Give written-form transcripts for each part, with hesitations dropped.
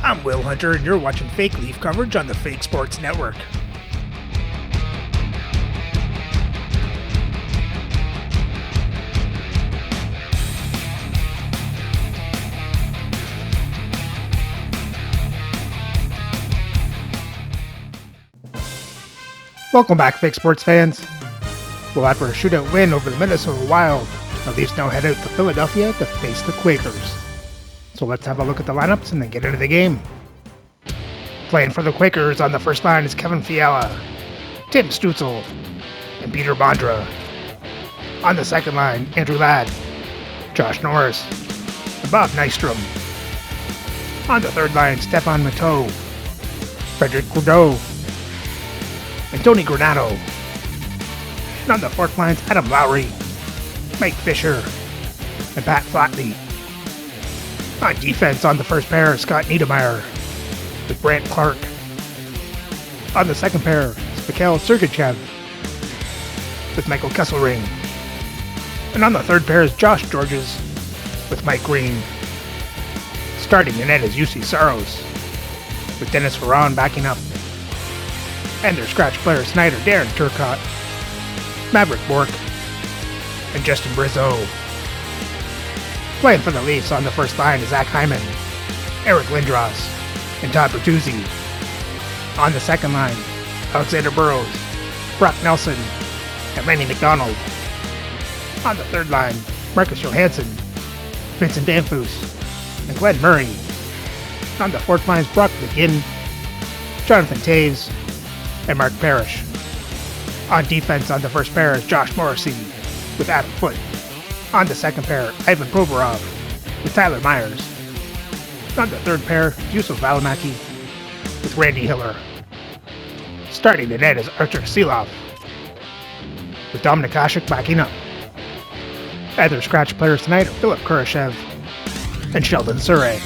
I'm Will Hunter, and you're watching Fake Leaf coverage on the Fake Sports Network. Welcome back, Fake Sports fans. Well, after a shootout win over the Minnesota Wild, the Leafs now head out to Philadelphia to face the Quakers. So let's have a look at the lineups and then get into the game. Playing for the Quakers on the first line is Kevin Fiala, Tim Stützle, and Peter Bondra. On the second line, Andrew Ladd, Josh Norris, and Bob Nystrom. On the third line, Stefan Matteau, Frederic Goudreau, and Tony Granato. And on the fourth line, Adam Lowry, Mike Fisher, and Pat Flatley. On defense on the first pair, Scott Niedermayer with Brant Clark. On the second pair is Mikhail Sergachev with Michael Kesselring. And on the third pair is Josh Georges with Mike Green. Starting in net is UC Saros with Dennis Ferron backing up. And their scratch players tonight are Darren Turcotte, Maverick Bourque, and Justin Brizeau. Playing for the Leafs on the first line is Zach Hyman, Eric Lindros, and Todd Bertuzzi. On the second line, Alexander Burrows, Brock Nelson, and Randy McDonald. On the third line, Marcus Johansson, Vincent Danfus, and Glenn Murray. On the fourth line is Brock McGinn, Jonathan Taves, and Mark Parrish. On defense on the first pair is Josh Morrissey with Adam Foote. On the second pair, Ivan Provorov with Tyler Myers. On the third pair, Yusuf Valimaki with Randy Hiller. Starting the net is Artur Silovs with Dominik Hasek backing up. Other scratch players tonight are Philip Kurashev and Sheldon Surrey.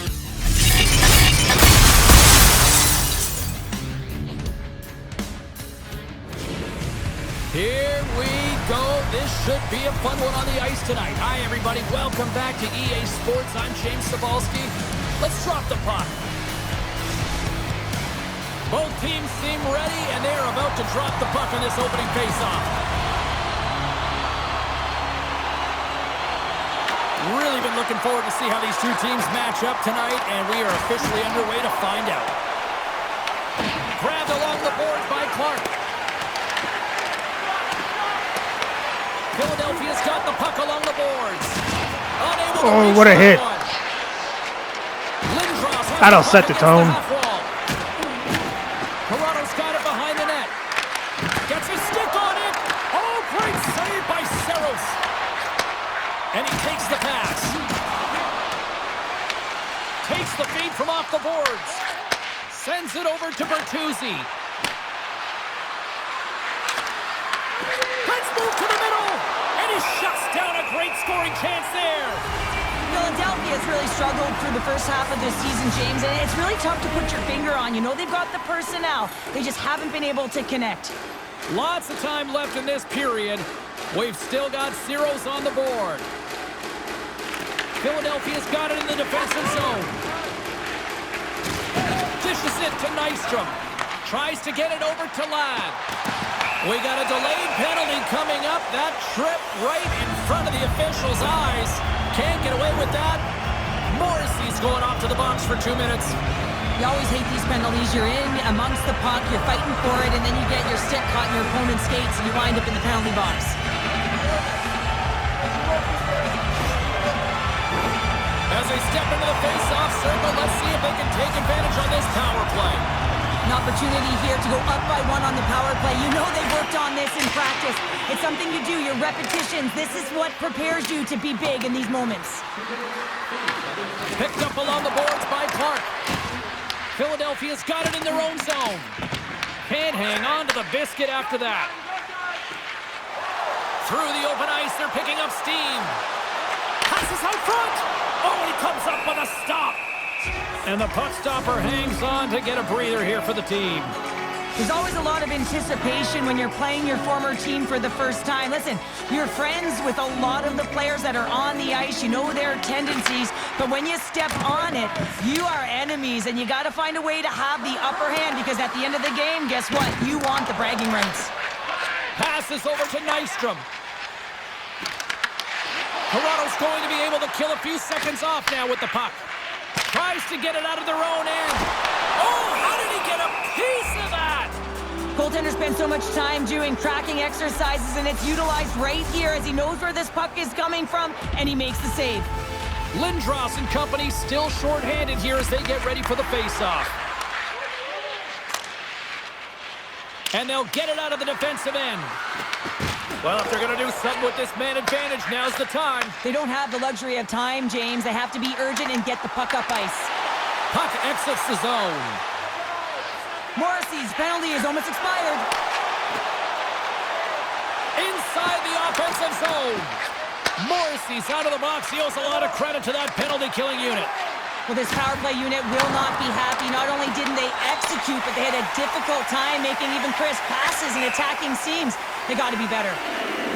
Here we go. This should be a fun one on the ice tonight. Hi, everybody. Welcome back to EA Sports. I'm James Cebulski. Let's drop the puck. Both teams seem ready, and they are about to drop the puck on this opening faceoff. Really been looking forward to see how these two teams match up tonight, and we are officially underway to find out. Grabbed along the boards by Clark. Philadelphia's got the puck along the boards. Oh, what a hit. That'll set the tone. Toronto's got it behind the net. Gets his stick on it. Oh, great save by Saros. And he takes the pass. Takes the feed from off the boards. Sends it over to Bertuzzi. Let's move to the middle. And he shuts down a great scoring chance there. Philadelphia has really struggled through the first half of this season, James, and it's really tough to put your finger on. You know they've got the personnel. They just haven't been able to connect. Lots of time left in this period. We've still got zeros on the board. Philadelphia's got it in the defensive zone. Dishes it to Nystrom. Tries to get it over to Ladd. We got a delayed penalty coming up. That trip right in front of the official's eyes. Can't get away with that. Morrissey's going off to the box for 2 minutes. You always hate these penalties. You're in amongst the puck, you're fighting for it, and then you get your stick caught in your opponent's skates, and you wind up in the penalty box. As they step into the face-off circle, let's see if they can take advantage on this power play. An opportunity here to go up by 1 on the power play. You know they've worked on this in practice. It's something you do, your repetitions. This is what prepares you to be big in these moments. Picked up along the boards by Clark. Philadelphia's got it in their own zone. Can't hang on to the biscuit after that. Through the open ice, they're picking up steam. Passes out front. Oh, he comes up with a stop. And the puck stopper hangs on to get a breather here for the team. There's always a lot of anticipation when you're playing your former team for the first time. Listen, you're friends with a lot of the players that are on the ice. You know their tendencies. But when you step on it, you are enemies, and you got to find a way to have the upper hand, because at the end of the game, guess what? You want the bragging rights. Passes over to Nystrom. Toronto's going to be able to kill a few seconds off now with the puck. Tries to get it out of their own end. Oh, how did he get a piece of that? Goaltender spends so much time doing tracking exercises, and it's utilized right here as he knows where this puck is coming from, and he makes the save. Lindros and company still shorthanded here as they get ready for the faceoff. And they'll get it out of the defensive end. Well, if they're going to do something with this man advantage, now's the time. They don't have the luxury of time, James. They have to be urgent and get the puck up ice. Puck exits the zone. Morrissey's penalty is almost expired. Inside the offensive zone. Morrissey's out of the box. He owes a lot of credit to that penalty-killing unit. Well, this power play unit will not be happy. Not only didn't they execute, but they had a difficult time making even crisp passes and attacking seams. They got to be better.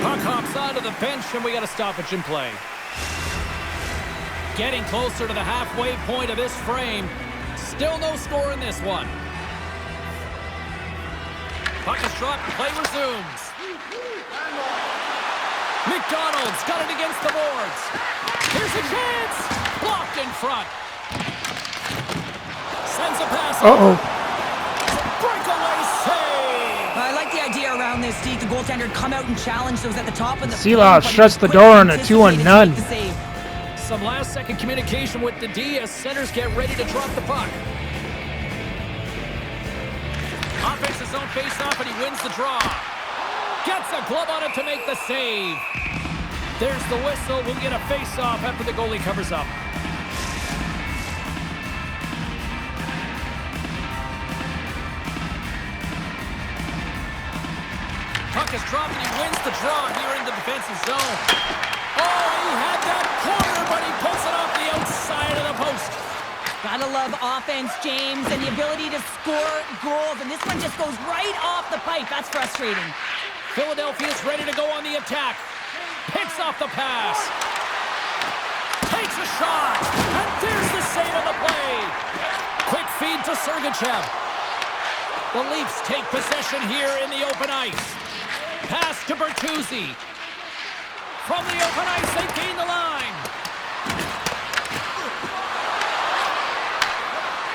Puck hops onto the bench, and we got a stoppage in play. Getting closer to the halfway point of this frame. Still no score in this one. Puck is dropped. Play resumes. McDonald's got it against the boards. Here's a chance. Blocked in front. Sends a pass. Uh-oh. Breakaway save. I like the idea around this, Steve. The goaltender come out and challenge those at the top of the Seelow shuts the door on a 2-on-none. Some last-second communication with the D as centers get ready to drop the puck. Offense his own face-off, and he wins the draw. Gets a glove on it to make the save. There's the whistle. We'll get a face-off after the goalie covers up. Puck is dropped, and he wins the draw here in the defensive zone. Oh, he had that corner, but he pulls it off the outside of the post. Gotta love offense, James, and the ability to score goals, and this one just goes right off the pipe. That's frustrating. Philadelphia's ready to go on the attack. Picks off the pass. Takes a shot. And there's the save on the play. Quick feed to Sergachev. The Leafs take possession here in the open ice. Pass to Bertuzzi. From the open ice, they gain the line.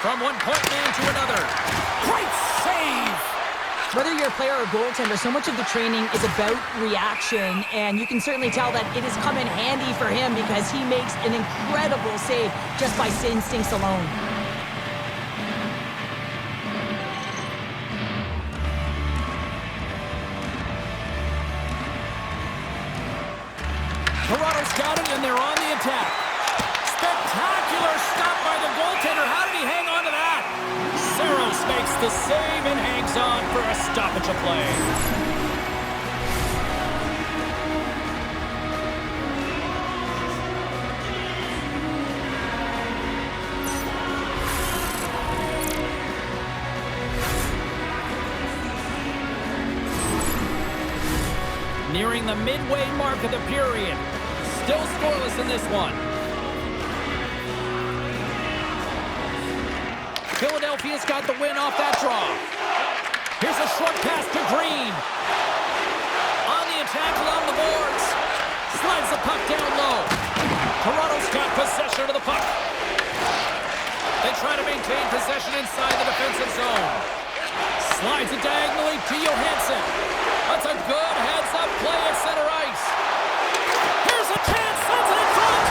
From one point man to another. Great save. Whether you're a player or a goaltender, so much of the training is about reaction, and you can certainly tell that it has come in handy for him because he makes an incredible save just by instincts alone. Toronto's got it, and they're on the attack. Spectacular stop by the goaltender. How did he hang on to that? Saros makes the save and hangs on for a stoppage of play. Nearing the midway mark of the period. Still scoreless in this one. Philadelphia's got the win off that draw. Here's a short pass to Green. On the attack along the boards. Slides the puck down low. Toronto's got possession of the puck. They try to maintain possession inside the defensive zone. Slides it diagonally to Johansson. That's a good heads-up play at center ice. Here's a chance. Sends it in front.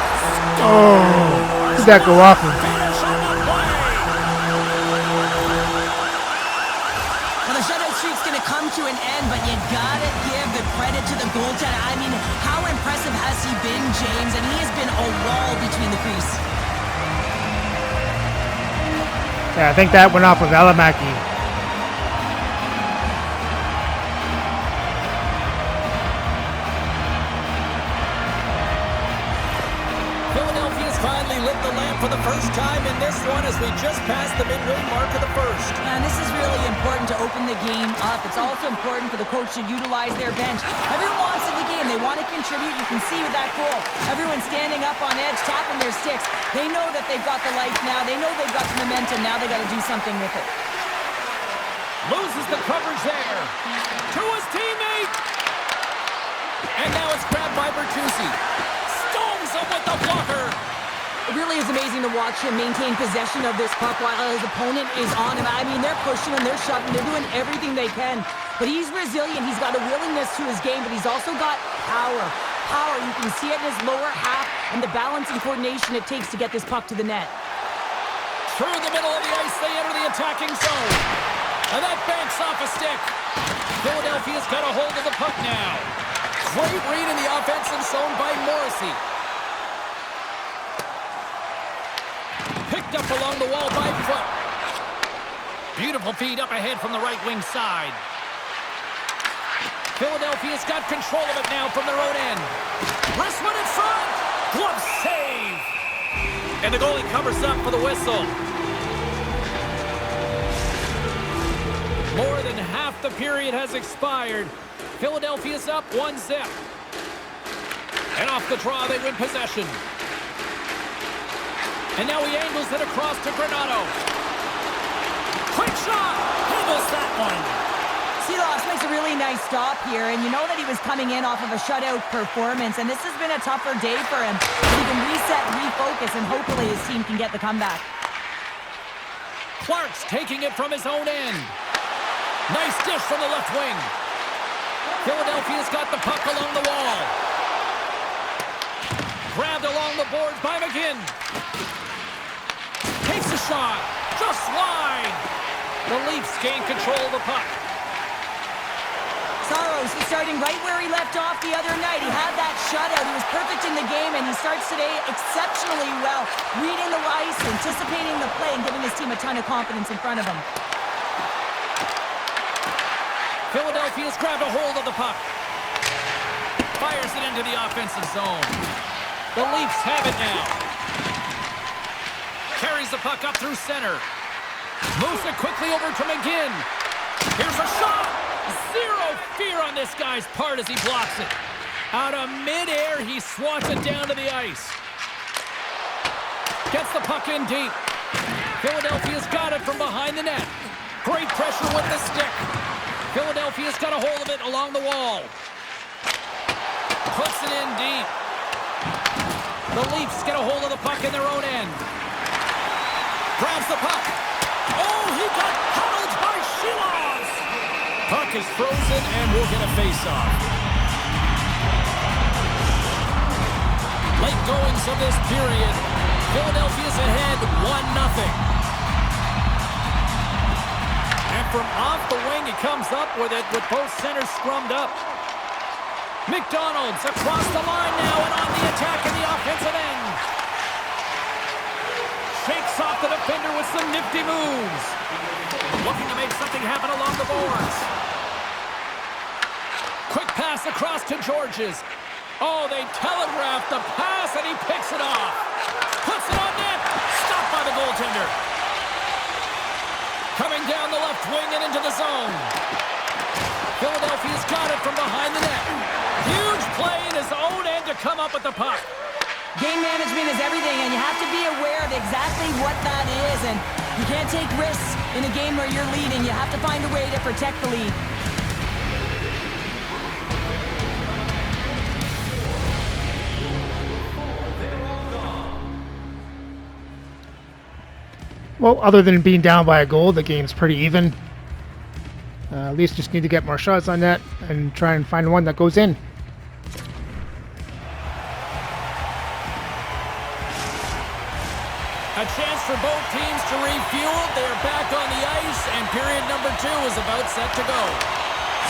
Oh, did that go off him? Come to an end, but you gotta give the credit to the goaltender. I mean, how impressive has he been, James? And he has been a wall between the crease. Yeah, I think that went off of Alamaki. Philadelphia's finally lit the lamp for the first time in this one as we just passed the midway mark of the first. And this is really important to open the game up. It's also important for the coach to utilize their bench. Everyone wants in the game. and they want to contribute. You can see with that goal, everyone standing up on edge, tapping their sticks. They know that they've got the life now. They know they've got the momentum. Now they got to do something with it. Loses the coverage there. To his teammate. And now it's grabbed by Bertuzzi. Stones him with the blocker. It really is amazing to watch him maintain possession of this puck while his opponent is on him. I mean, they're pushing him, they're shoving, they're doing everything they can. But he's resilient. He's got a willingness to his game, but he's also got power. Power, you can see it in his lower half and the balance and coordination it takes to get this puck to the net. Through the middle of the ice, they enter the attacking zone. And that banks off a stick. Philadelphia's got a hold of the puck now. Great read in the offensive zone by Morrissey. Picked up along the wall by Foot. Beautiful feed up ahead from the right wing side. Philadelphia's got control of it now from their own end. Last one in front. Glove save. And the goalie covers up for the whistle. More than half the period has expired. Philadelphia's up 1-0. And off the draw, they win possession. And now he angles it across to Granato. Quick shot! Handles that one. Silas makes a really nice stop here, and you know that he was coming in off of a shutout performance, and this has been a tougher day for him. He can reset, refocus, and hopefully his team can get the comeback. Clark's taking it from his own end. Nice dish from the left wing. Philadelphia's got the puck along the wall. Grabbed along the boards by McGinn. Takes a shot. Just wide. The Leafs gain control of the puck. Saros is starting right where he left off the other night. He had that shutout. He was perfect in the game, and he starts today exceptionally well. Reading the ice, anticipating the play, and giving his team a ton of confidence in front of him. Philadelphia's grabbed a hold of the puck. Fires it into the offensive zone. The Leafs have it now. Carries the puck up through center. Moves it quickly over to McGinn. Here's a shot. Zero fear on this guy's part as he blocks it. Out of midair, he swats it down to the ice. Gets the puck in deep. Philadelphia's got it from behind the net. Great pressure with the stick. Philadelphia's got a hold of it along the wall. Puts it in deep. The Leafs get a hold of the puck in their own end. Grabs the puck. Oh, he got huddled by Shilas. Puck is frozen and we'll get a face-off. Late goings of this period. Philadelphia's ahead 1-0. And from off the wing, he comes up with it with both centers scrummed up. McDonald's across the line now and on the attack in the offensive end. Shakes off the defender with some nifty moves. Looking to make something happen along the boards. Quick pass across to Georges. Oh, they telegraphed the pass and he picks it off. Puts it on net. Stopped by the goaltender. Coming down the left wing and into the zone. Philadelphia's got it from behind the net. Huge play in his own end to come up with the puck. Game management is everything, and you have to be aware of exactly what that is. And you can't take risks in a game where you're leading. You have to find a way to protect the lead. Well, other than being down by a goal, the game's pretty even. At least just need to get more shots on net and try and find one that goes in. A chance for both teams to refuel. They are back on the ice, and period number 2 is about set to go.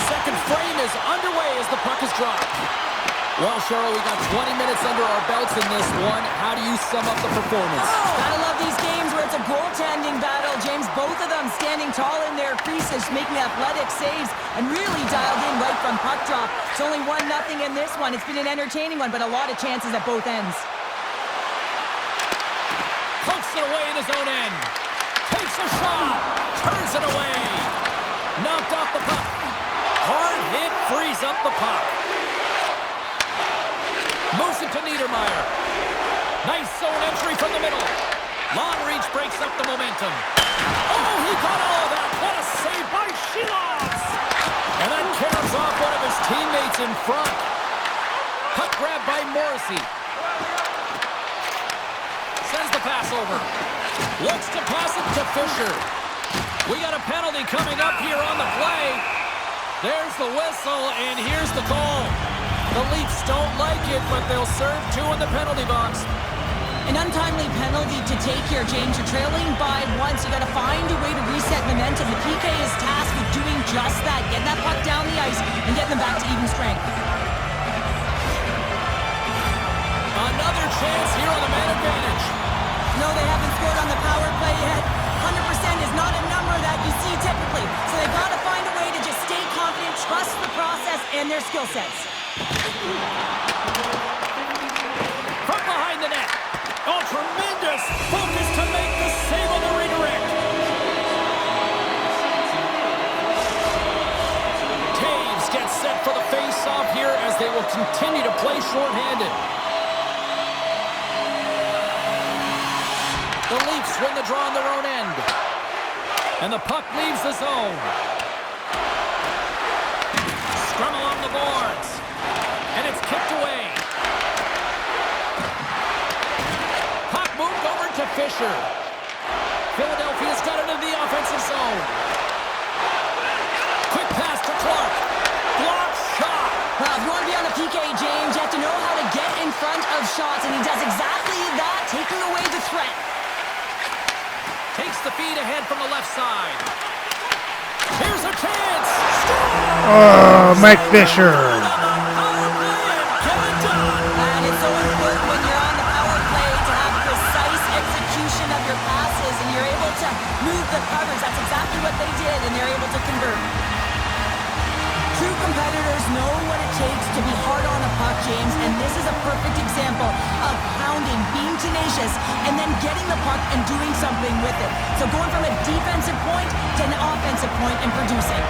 Second frame is underway as the puck is dropped. Well, Cheryl, we got 20 minutes under our belts in this one. How do you sum up the performance? Gotta love these games where it's a goaltending battle, James. Both of them standing tall in their creases, making athletic saves, and really dialed in right from puck drop. It's only 1-0 in this one. It's been an entertaining one, but a lot of chances at both ends. Pokes it away in his own end. Takes a shot. Turns it away. Knocked off the puck. Hard hit frees up the puck. it to Niedermeyer. Nice zone entry from the middle. Long reach breaks up the momentum. Oh, he got all of that. What a save by Shilovs. And that caroms off one of his teammates in front. Puck grab by Morrissey. Sends the pass over. Looks to pass it to Fisher. We got a penalty coming up here on the play. There's the whistle, and here's the call. The Leafs don't like it, but they'll serve 2 in the penalty box. An untimely penalty to take here, James. You're trailing by 1, so you got to find a way to reset momentum. The PK is tasked with doing just that, getting that puck down the ice and getting them back to even strength. Another chance here on the man advantage. No, they haven't scored on the power play yet. 100% is not a number that you see typically. So they've got to find a way to just stay confident, trust the process and their skill sets. From behind the net. Oh, tremendous focus to make the save on the redirect. Taves gets set for the face-off here as they will continue to play shorthanded. The Leafs win the draw on their own end. And the puck leaves the zone. Scrum along the boards. And it's kicked away. Puck moved over to Fisher. Philadelphia's got it into the offensive zone. Quick pass to Clark. Block shot. Well, if you want to be on a PK, James, you have to know how to get in front of shots, and he does exactly that, taking away the threat. Takes the feed ahead from the left side. Here's a chance. Oh, Mike Fisher. And it's so important when you're on the power play to have precise execution of your passes, and you're able to move the covers. That's exactly what they did, and they're able to convert. True competitors know what it takes to be hard on a puck, James, and this is a perfect example of pounding, being tenacious, and then getting the puck and doing something with it. So going from a defensive point to an offensive point and producing.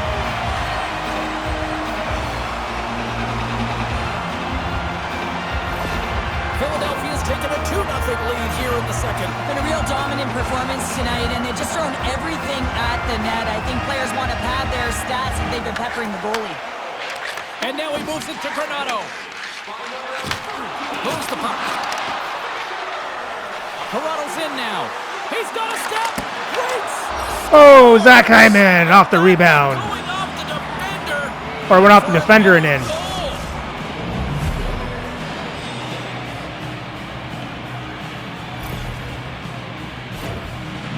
Philadelphia's taken a 2-0 lead here in the second. Been a real dominant performance tonight, and they've just thrown everything at the net. I think players want to pad their stats, and they've been peppering the goalie. And now he moves it to Granato. Moves the puck. Toronto's in now. He's got a step. Waits. Oh, Zach Hyman off the rebound. Going off the defender. Or went off the defender and in.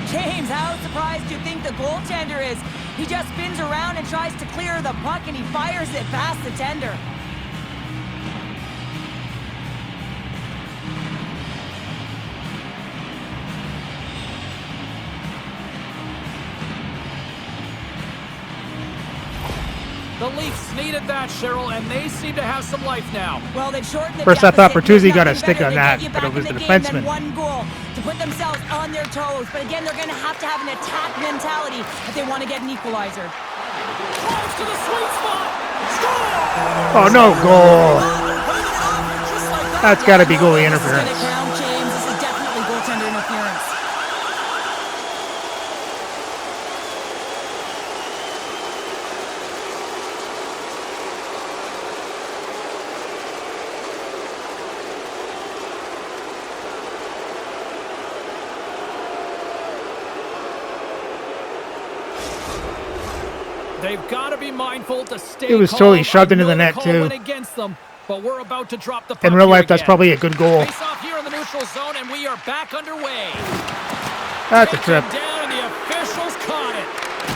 James, how surprised do you think the goaltender is? He just spins around and tries to clear the puck, and he fires it past the tender. The Leafs needed that, Cheryl, and they seem to have some life now. Well, they've shortened the First I thought deficit. Bertuzzi got a Nothing stick better on to that, get you but it back was in the game than defenseman. one goal to put themselves on their toes. But again, they're going to have an attack mentality if they want to get an equalizer. Drives to the sweet spot. Score! Oh, no goal. Just like that. That's got to be goalie This is going interference. to count, James. This is definitely goaltender interference. They've got to be mindful to stay It was calm. totally shoved into I know the net, call too. went against them, but we're about to drop the puck In real here life, that's again. probably a good goal. Face off here in the neutral zone, and we are back underway. That's a Taken trip. down, and the officials caught it.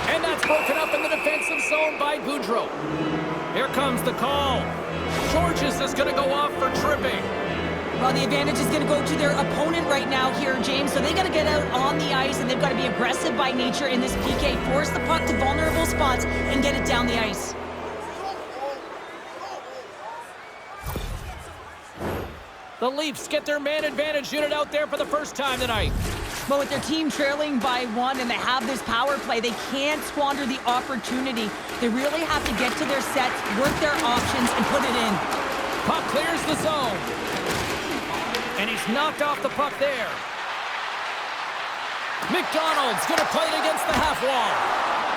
And that's broken up in the defensive zone by Goudreau. Here comes the call. Georges is going to go off for tripping. Well, the advantage is going to go to their opponent right now here, James. So they got to get out on the ice, and they've got to be aggressive by nature in this PK. Force the puck to vulnerable spots and get it down the ice. The Leafs get their man advantage unit out there for the first time tonight. But with their team trailing by 1 and they have this power play, they can't squander the opportunity. They really have to get to their sets, work their options, and put it in. Puck clears the zone. And he's knocked off the puck there. McDonald's going to play it against the half wall.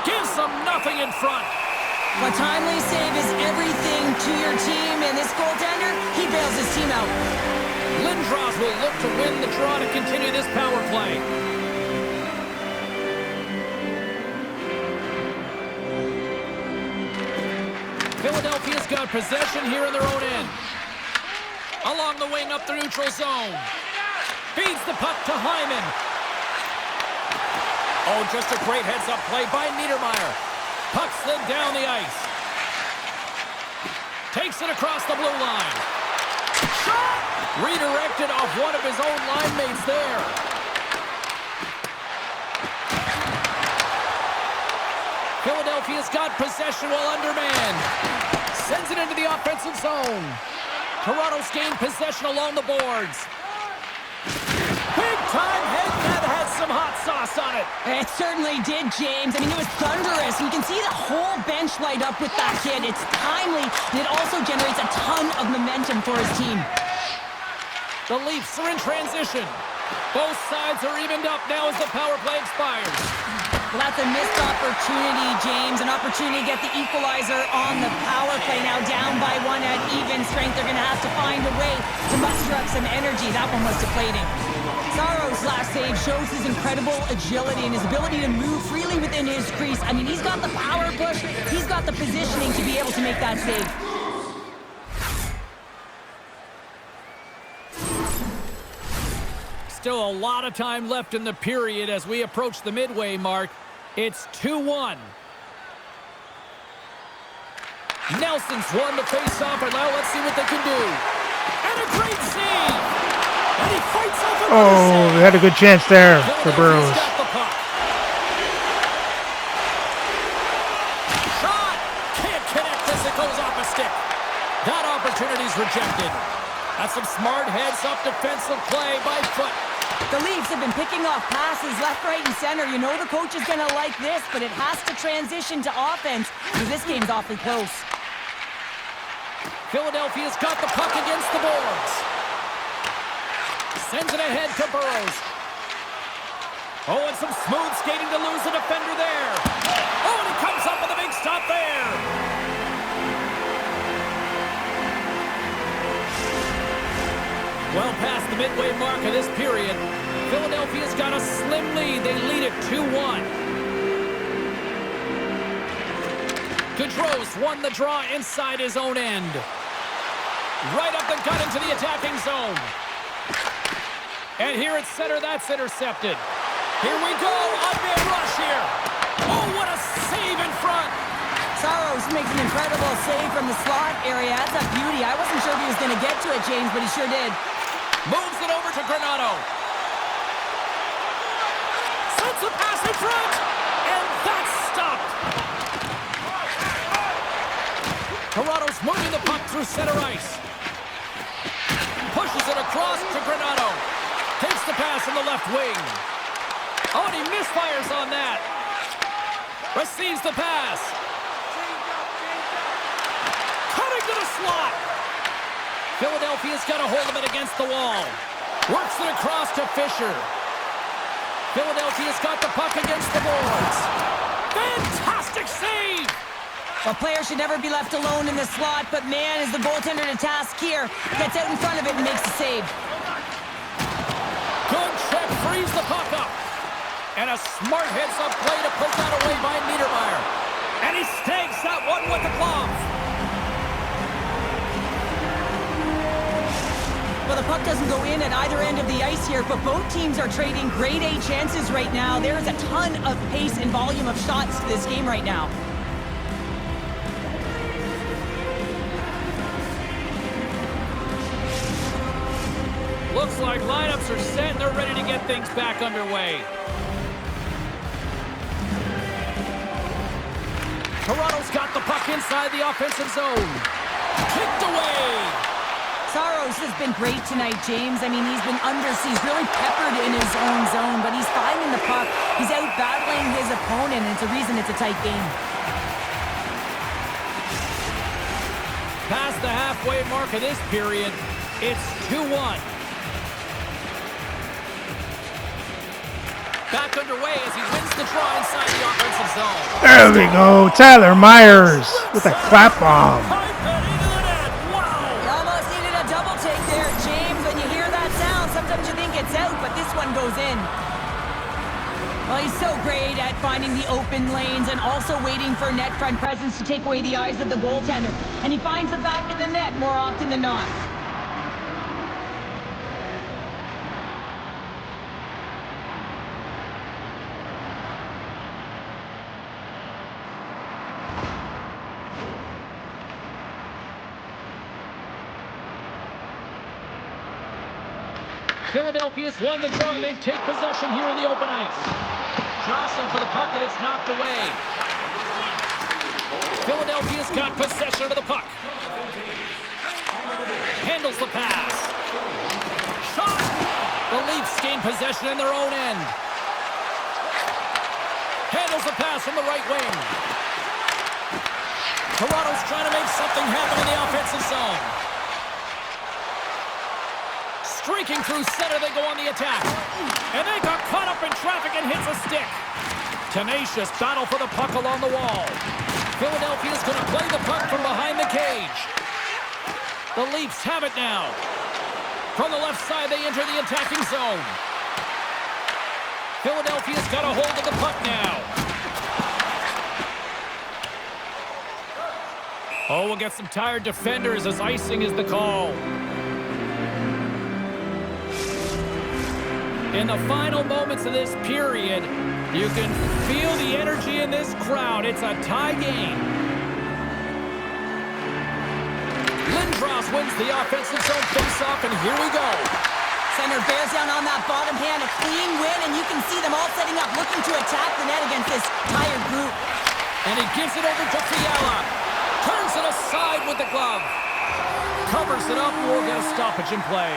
Gives them nothing in front. A timely save is everything to your team, and this goaltender, he bails his team out. Lindros will look to win the draw to continue this power play. Philadelphia's got possession here in their own end. Along the wing up the neutral zone. Feeds the puck to Hyman. Oh, just a great heads-up play by Niedermeyer. Puck slid down the ice. Takes it across the blue line. Shot! Redirected off one of his own line mates there. Philadelphia's got possession while undermanned. Sends it into the offensive zone. Toronto's gained possession along the boards. Big time hit that had some hot sauce on it. It certainly did, James. I mean, it was thunderous. You can see the whole bench light up with that hit. It's timely, and it also generates a ton of momentum for his team. The Leafs are in transition. Both sides are evened up now as the power play expires. Well, that's a missed opportunity, James. An opportunity to get the equalizer on the power play. Now down by one at even strength. They're going to have to find a way to muster up some energy. That one was deflating. Saros' last save shows his incredible agility and his ability to move freely within his crease. I mean, he's got the power push. He's got the positioning to be able to make that save. Still a lot of time left in the period as we approach the midway mark. It's 2-1. Nelson's won the face-off, and now let's see what they can do. And a great save! And he fights off another save. They had a good chance there for Burroughs. Got the puck. Shot! Can't connect as it goes off a stick. That opportunity's rejected. That's some smart heads-up defensive play by Foot. The Leafs have been picking off passes left, right, and center. You know the coach is going to like this, but it has to transition to offense because this game's awfully close. Philadelphia's got the puck against the boards. Sends it ahead to Burroughs. Oh, and some smooth skating to lose a defender there. Oh, and he comes up with a big stop there. Well past the midway mark of this period, Philadelphia's got a slim lead. They lead it 2-1. Gaudreau's won the draw inside his own end. Right up the gut into the attacking zone. And here at center, that's intercepted. Here we go, on-man rush here. Oh, what a save in front. Saros makes an incredible save from the slot area. That's a beauty. I wasn't sure if he was going to get to it, James, but he sure did. Moves it over to Granato. Sends a pass in front. And that's stopped. Toronto's moving the puck through center ice. Pushes it across to Granato. Takes the pass in the left wing. Oh, and he misfires on that. Receives the pass. Cutting to the slot. Philadelphia's got a hold of it against the wall. Works it across to Fisher. Philadelphia's got the puck against the boards. Fantastic save! A player should never be left alone in the slot, but man, is the goaltender to task here. Gets out in front of it and makes the save. Good check, frees the puck up. And a smart heads-up play to put that away by Niedermeyer. And he snags that one with the glove. Well, the puck doesn't go in at either end of the ice here, but both teams are trading grade A chances right now. There is a ton of pace and volume of shots to this game right now. Looks like lineups are set and they're ready to get things back underway. Toronto's got the puck inside the offensive zone. Kicked away. Saros has been great tonight, James. I mean, he's been undersized, really peppered in his own zone, but he's finding the puck. He's out battling his opponent, and it's a reason it's a tight game. Past the halfway mark of this period, it's 2-1. Back underway as he wins the draw inside the offensive zone. There we go. Tyler Myers with a clap bomb. Wow! You almost needed a double take there, James. When you hear that sound, sometimes you think it's out, but this one goes in. Well, he's so great at finding the open lanes and also waiting for net front presence to take away the eyes of the goaltender. And he finds the back of the net more often than not. Philadelphia's won the draw. They take possession here in the open ice. Jostling for the puck, and it's knocked away. Philadelphia's got possession of the puck. Handles the pass. Shot! The Leafs gain possession in their own end. Handles the pass from the right wing. Toronto's trying to make something happen in the offensive zone. Streaking through center, they go on the attack. And they got caught up in traffic and hits a stick. Tenacious battle for the puck along the wall. Philadelphia's going to play the puck from behind the cage. The Leafs have it now. From the left side, they enter the attacking zone. Philadelphia's got a hold of the puck now. Oh, we'll get some tired defenders as icing is the call. In the final moments of this period, you can feel the energy in this crowd. It's a tie game. Lindros wins the offensive zone faceoff, and here we go. Center bears down on that bottom hand, a clean win, and you can see them all setting up, looking to attack the net against this tired group. And he gives it over to Fiala. Turns it aside with the glove. Covers it up, we'll get a stoppage in play.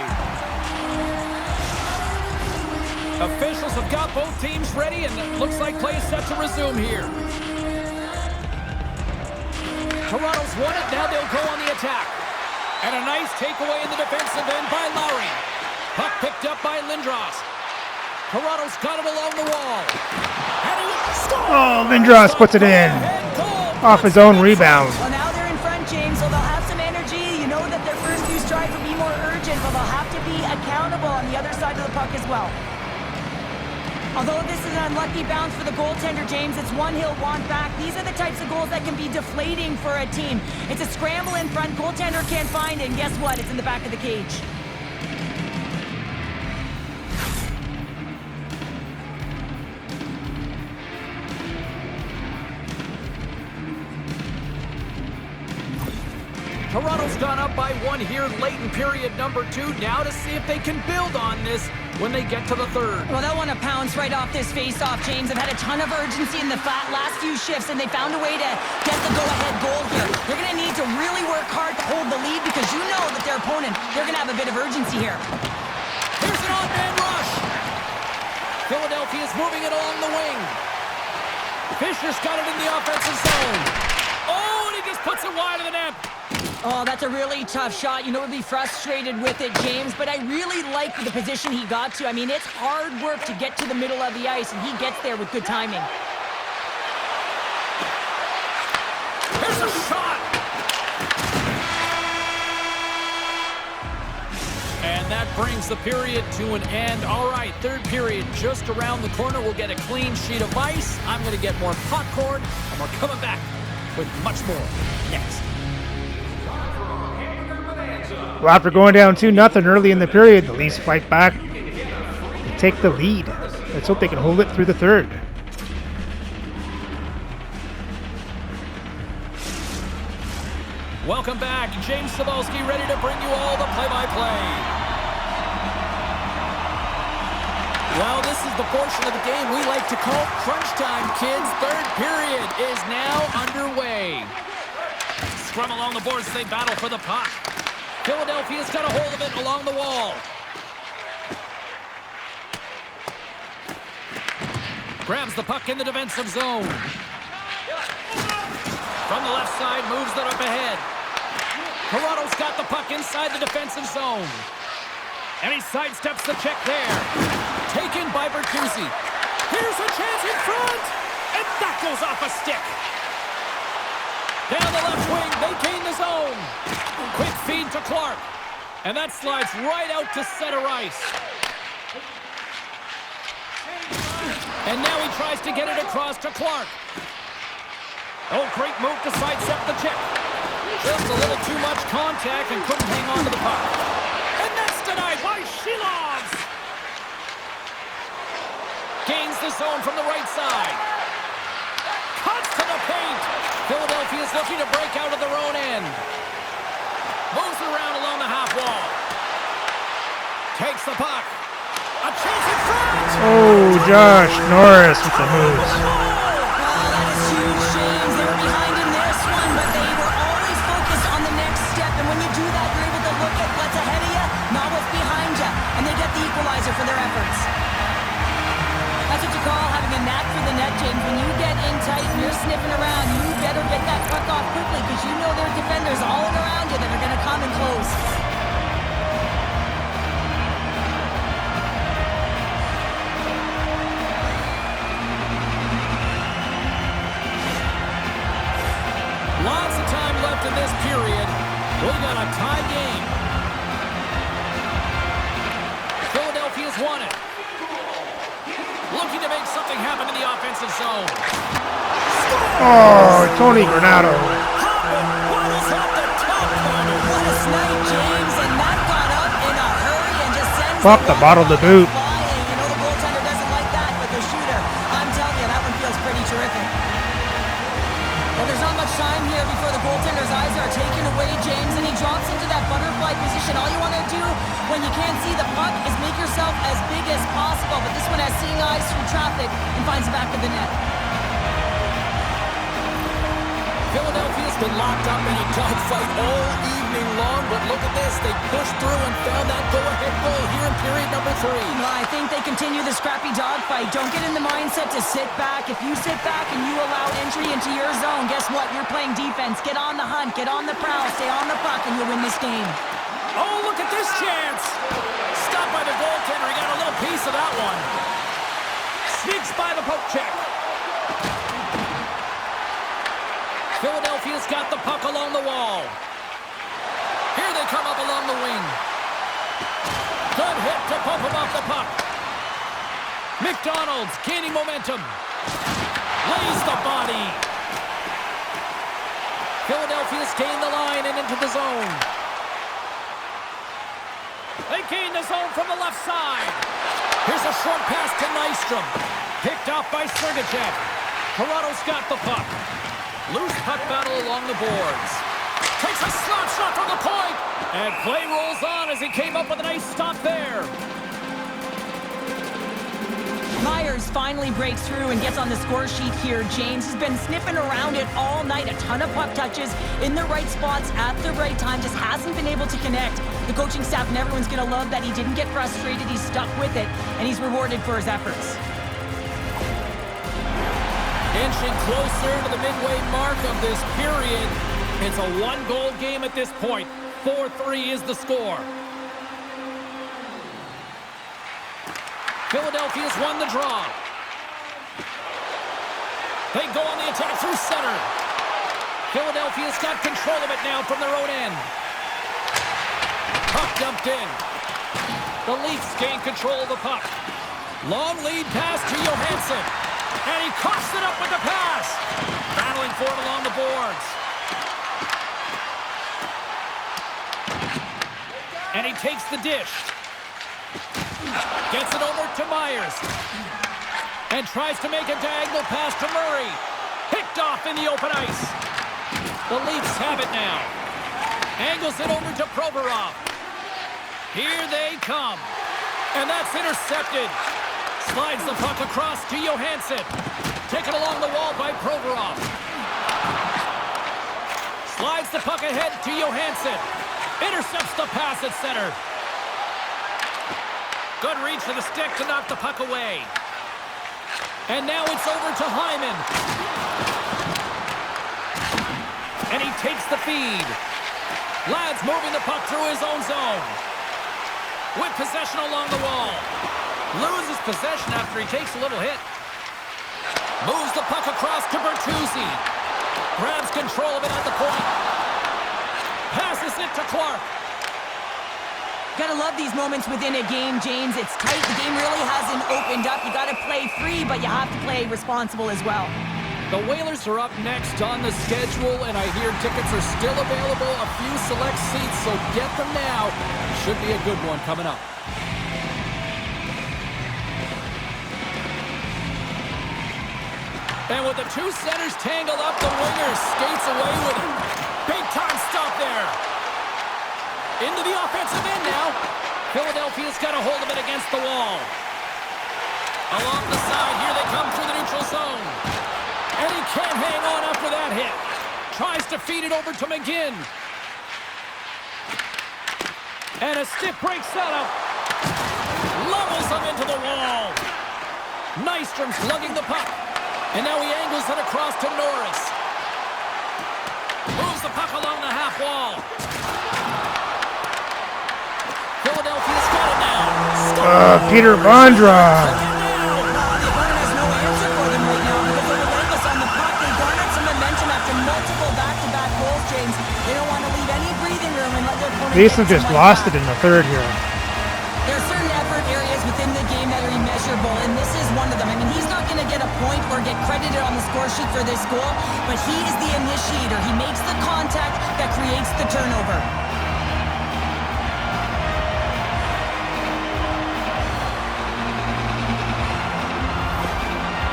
Officials have got both teams ready, and it looks like play is set to resume here. Toronto's won it, now they'll go on the attack. And a nice takeaway in the defensive end by Lowry. Puck picked up by Lindros. Toronto's got it along the wall. And he scores! Oh, Lindros puts it in. Off his own rebound. Well, now they're in front, James, so they'll have some energy. You know that their first few strides will be more urgent, but they'll have to be accountable on the other side of the puck as well. Although this is an unlucky bounce for the goaltender, James, it's one he'll want back. These are the types of goals that can be deflating for a team. It's a scramble in front, goaltender can't find it, and guess what? It's in the back of the cage. Toronto's gone up by one here late in period number 2. Now to see if they can build on this when they get to the third. Well, they'll want to pounce right off this face-off, James. They've had a ton of urgency in the last few shifts, and they found a way to get the go-ahead goal here. They're going to need to really work hard to hold the lead because you know that their opponent, they're going to have a bit of urgency here. Here's an on-man rush. Philadelphia's moving it along the wing. Fisher's got it in the offensive zone. Oh, and he just puts it wide of the net. Oh, that's a really tough shot. You know, we'd be frustrated with it, James, but I really like the position he got to. I mean, it's hard work to get to the middle of the ice, and he gets there with good timing. Here's a shot. And that brings the period to an end. All right, third period just around the corner. We'll get a clean sheet of ice. I'm going to get more popcorn, and we're coming back with much more next. Well, after going down 2-0 early in the period, the Leafs fight back to take the lead. Let's hope they can hold it through the third. Welcome back. James Cebulski ready to bring you all the play-by-play. Well, this is the portion of the game we like to call crunch time, kids. Third period is now underway. Scrum along the boards as they battle for the puck. Philadelphia's got a hold of it along the wall. Grabs the puck in the defensive zone. From the left side, moves it up ahead. Toronto's got the puck inside the defensive zone. And he sidesteps the check there. Taken by Bertuzzi. in front, and that goes off a stick. Down the left wing, they gain the zone. Quick feed to Clark, and that slides right out to center ice. And now he tries to get it across to Clark. Oh, great move to sidestep the check. Just a little too much contact and couldn't hang on to the puck. And that's denied by Shilovs. Gains the zone from the right side. Cuts to the paint. Philadelphia's looking to break out of their own end. Moves around along the half wall. Takes the puck. A chance in front. Oh, Josh Norris with the moves. That is huge, James. They were behind in this one, but they were always focused on the next step. And when you do that, you're able to look at what's ahead of you, not what's behind you. And they get the equalizer for their efforts. That's what you call having a knack for the net, James. When you get in tight and you're sniffing around, you better get that puck off quickly because you know there are defenders all around you that are going to come in close. Lots of time left in this period. We got a tie game. Philadelphia's won it. Looking to make something happen in the offensive zone. Oh, Tony Granato. What is up the top corner? What a snipe, James, and that got up in a hurry and just sends Pop the bottle to boot. flying. You know the goaltender doesn't like that, but the shooter, I'm telling you, that one feels pretty terrific. Well, there's not much time here before the goaltender's eyes are taken away, James, and he drops into that butterfly position. All you want to do when you can't see the puck is make yourself as big as possible, but this one has seeing eyes through traffic and finds the back of the net. Philadelphia's been locked up in a dogfight all evening long, but look at this. They pushed through and found that go-ahead goal here in period number 3. Well, I think they continue the scrappy dogfight. Don't get in the mindset to sit back. If you sit back and you allow entry into your zone, guess what? You're playing defense. Get on the hunt. Get on the prowl. Stay on the puck, and you'll win this game. Oh, look at this chance. Stopped by the goaltender. He got a little piece of that one. Sneaks by the poke check. Philadelphia's got the puck along the wall. Here they come up along the wing. Good hit to pump him off the puck. McDonald's gaining momentum. Lays the body. Philadelphia's gained the line and into the zone. They gain the zone from the left side. Here's a short pass to Nystrom. Picked off by Sergachev. Toronto's got the puck. Loose puck battle along the boards. Takes a slap shot from the point. And play rolls on as he came up with a nice stop there. Myers finally breaks through and gets on the score sheet here. James has been sniffing around it all night. A ton of puck touches in the right spots at the right time. Just hasn't been able to connect. The coaching staff and everyone's going to love that he didn't get frustrated. He's stuck with it, and he's rewarded for his efforts. Inching closer to the midway mark of this period. It's a one-goal game at this point. 4-3 is the score. Philadelphia's won the draw. They go on the attack through center. Philadelphia's got control of it now from their own end. Puck dumped in. The Leafs gain control of the puck. Long lead pass to Johansson. And he coughs it up with the pass. Battling for it along the boards. And he takes the dish. Gets it over to Myers. And tries to make a diagonal pass to Murray. Picked off in the open ice. The Leafs have it now. Angles it over to Provorov. Here they come. And that's intercepted. Slides the puck across to Johansson. Taken along the wall by Provorov. Slides the puck ahead to Johansson. Intercepts the pass at center. Good reach to the stick to knock the puck away. And now it's over to Hyman. And he takes the feed. Ladd's moving the puck through his own zone. With possession along the wall. Loses possession after he takes a little hit. Moves the puck across to Bertuzzi. Grabs control of it at the point. Passes it to Clark. Gotta love these moments within a game, James. It's tight. The game really hasn't opened up. You gotta play free, but you have to play responsible as well. The Whalers are up next on the schedule, and I hear tickets are still available. A few select seats, so get them now. Should be a good one coming up. And with the two centers tangled up, the winger skates away with it. Big time stop there. Into the offensive end now. Philadelphia's got a hold of it against the wall. Along the side, here they come through the neutral zone. And he can't hang on after that hit. Tries to feed it over to McGinn. And a stiff break setup. Levels him into the wall. Nystrom's lugging the puck. And now he angles it across to Norris. Moves the puck along the half wall. Philadelphia's got it now. Peter Bondra. The opponent has no answer for them right now because they're relentless on the puck. They garnered some momentum after multiple back-to-back goals, James. They don't want to leave any breathing room and let their opponent These have just lost it in the third here. There are certain effort areas within the game that are immeasurable, and this is one of them. I mean, he's not going to get a point or get credited on the score sheet for this goal, but he is the initiator. He makes the contact that creates the turnover.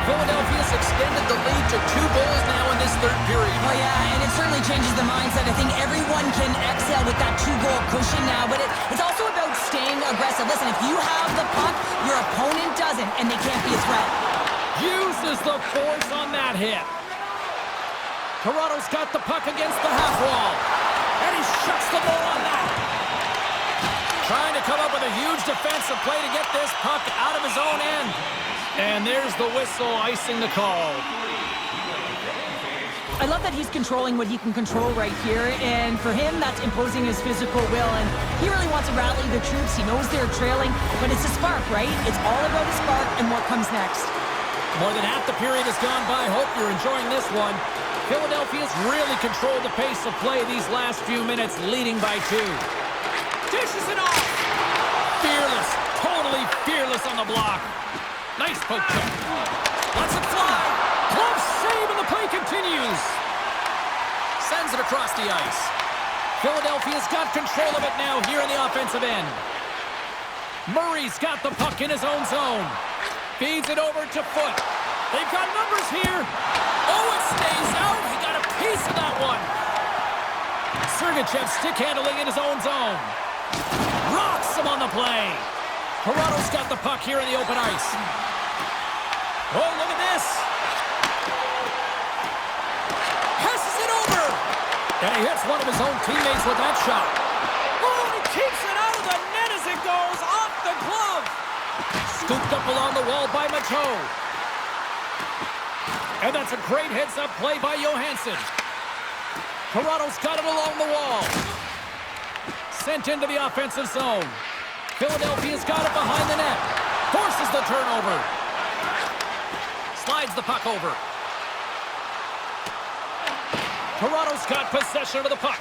Philadelphia's extended the lead to 2 goals now in this third period. Oh, yeah, and it certainly changes the mindset. I think everyone can exhale with that 2-goal cushion now, but it's also about staying aggressive. Listen, if you have the puck, your opponent doesn't, and they can't be a threat. Uses the force on that hit. Toronto's got the puck against the half wall. And he shuts the ball on that. Trying to come up with a huge defensive play to get this puck out of his own end. And there's the whistle icing the call. I love that he's controlling what he can control right here, and for him, that's imposing his physical will, and he really wants to rally the troops. He knows they're trailing, but it's a spark, right? It's all about a spark and what comes next. More than half the period has gone by. Hope you're enjoying this one. Philadelphia's really controlled the pace of play these last few minutes, leading by 2. Dishes it off. Fearless, totally fearless on the block. Nice poke check. Lets it fly. Glove save, and the play continues. Sends it across the ice. Philadelphia's got control of it now here in the offensive end. Murray's got the puck in his own zone. Feeds it over to Foot. They've got numbers here. Oh, it stays out. He got a piece of that one. Sergachev stick handling in his own zone. Rocks him on the play. Toronto's got the puck here in the open ice. Oh, look at this. Passes it over. And he hits one of his own teammates with that shot. Oh, he keeps it out of the net as it goes off the glove. Scooped up along the wall by Mateau. And that's a great heads-up play by Johansson. Toronto's got it along the wall. Sent into the offensive zone. Philadelphia's got it behind the net. Forces the turnover. Slides the puck over. Toronto's got possession of the puck.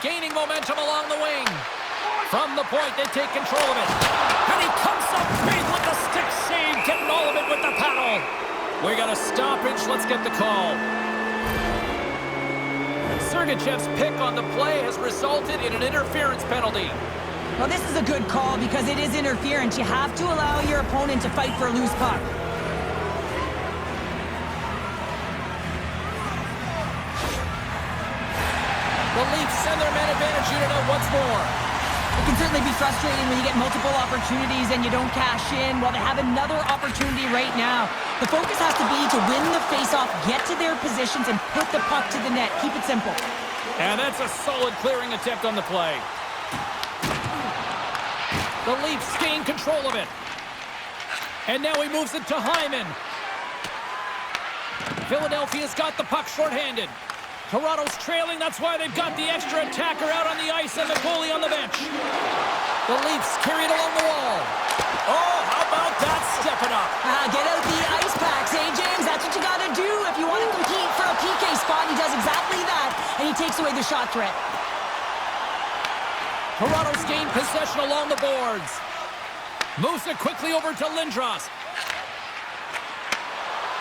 Gaining momentum along the wing. From the point, they take control of it. And he comes up big with the stick save, getting all of it with the paddle. We got a stoppage. Let's get the call. Sergachev's pick on the play has resulted in an interference penalty. Well, this is a good call because it is interference. You have to allow your opponent to fight for a loose puck. The Leafs send their man advantage unit out once more. It can certainly be frustrating when you get multiple opportunities and you don't cash in. Well, they have another opportunity right now. The focus has to be to win the faceoff, get to their positions, and put the puck to the net. Keep it simple. And that's a solid clearing attempt on the play. The Leafs gain control of it. And now he moves it to Hyman. Philadelphia's got the puck shorthanded. Toronto's trailing, that's why they've got the extra attacker out on the ice and the goalie on the bench. The Leafs carry it along the wall. Oh, how about that stepping up? Get out the ice packs, AJ. away the shot threat. Toronto's gained possession along the boards. Moves it quickly over to Lindros.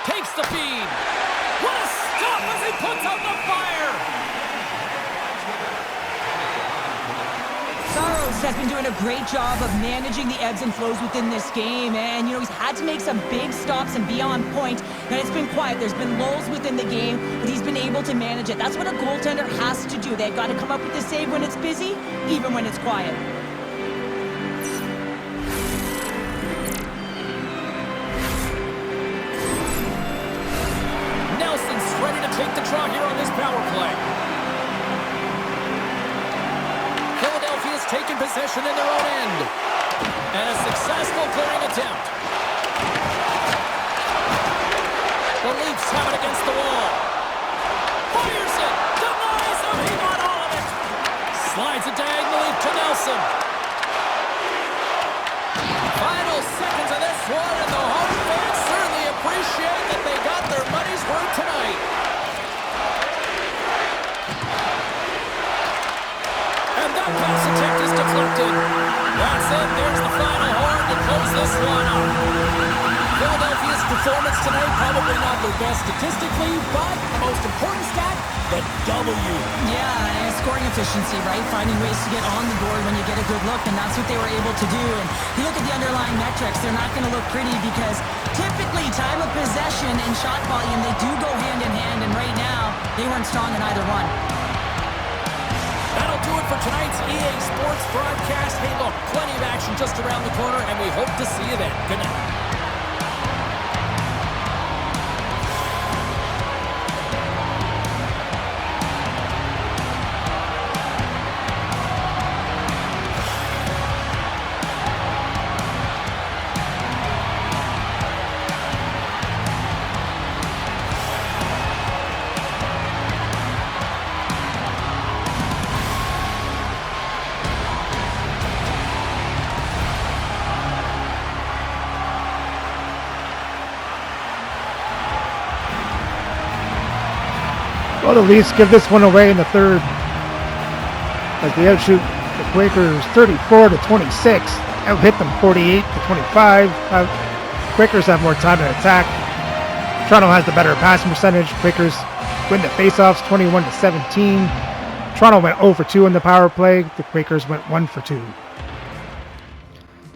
Takes the feed. What a stop as he puts out the fire! Saros has been doing a great job of managing the ebbs and flows within this game, and he's had to make some big stops and be on point, and it's been quiet. There's been lulls within the game, but he's been able to manage it. That's what a goaltender has to do. They've got to come up with the save when it's busy, even when it's quiet. Nelson's ready to take the draw here on this power play. Philadelphia's taken possession in their own end. And a successful clearing attempt. The Leafs have it against the wall. Fires it. Denies him. He got all of it. Slides it diagonally to Nelson. Final seconds of this one, and the home fans certainly appreciate that they got their money's worth tonight. And that pass attempt is deflected. That's it. There's the final horn to close this one out. Philadelphia's performance tonight, probably not their best statistically, but the most important stat, the W. Yeah, and scoring efficiency, right? Finding ways to get on the board when you get a good look, and that's what they were able to do. And you look at the underlying metrics, they're not going to look pretty because typically time of possession and shot volume, they do go hand in hand, and right now, they weren't strong in either one. That'll do it for tonight's EA Sports broadcast. Hey, look, plenty of action just around the corner, and we hope to see you then. Good night. Well, the Leafs give this one away in the third as they outshoot the Quakers 34-26, out-hit them 48-25. Quakers have more time to attack. Toronto has the better passing percentage. Quakers win the faceoffs 21-17. Toronto went 0 for 2 in the power play. The Quakers went 1 for 2.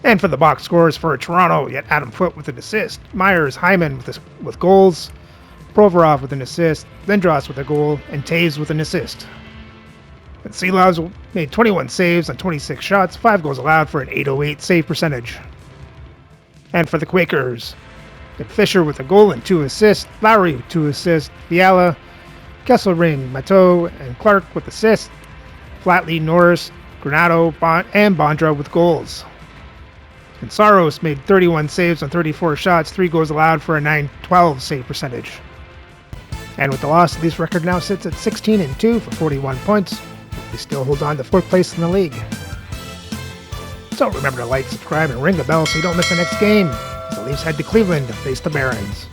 And for the box scores for Toronto, yet Adam Foote with an assist, Myers, Hyman with goals, Provorov with an assist, Lindros with a goal, and Taves with an assist. And Seelovs made 21 saves on 26 shots, 5 goals allowed for an .808 save percentage. And for the Quakers, Fisher with a goal and 2 assists, Lowry with 2 assists, Fiala, Kesselring, Mateau, and Clark with assists, Flatley, Norris, Granato, and Bondra with goals. And Saros made 31 saves on 34 shots, 3 goals allowed for a .912 save percentage. And with the loss, the Leafs record now sits at 16-2 for 41 points. They still hold on to 4th place in the league. So remember to like, subscribe, and ring the bell so you don't miss the next game as the Leafs head to Cleveland to face the Barons.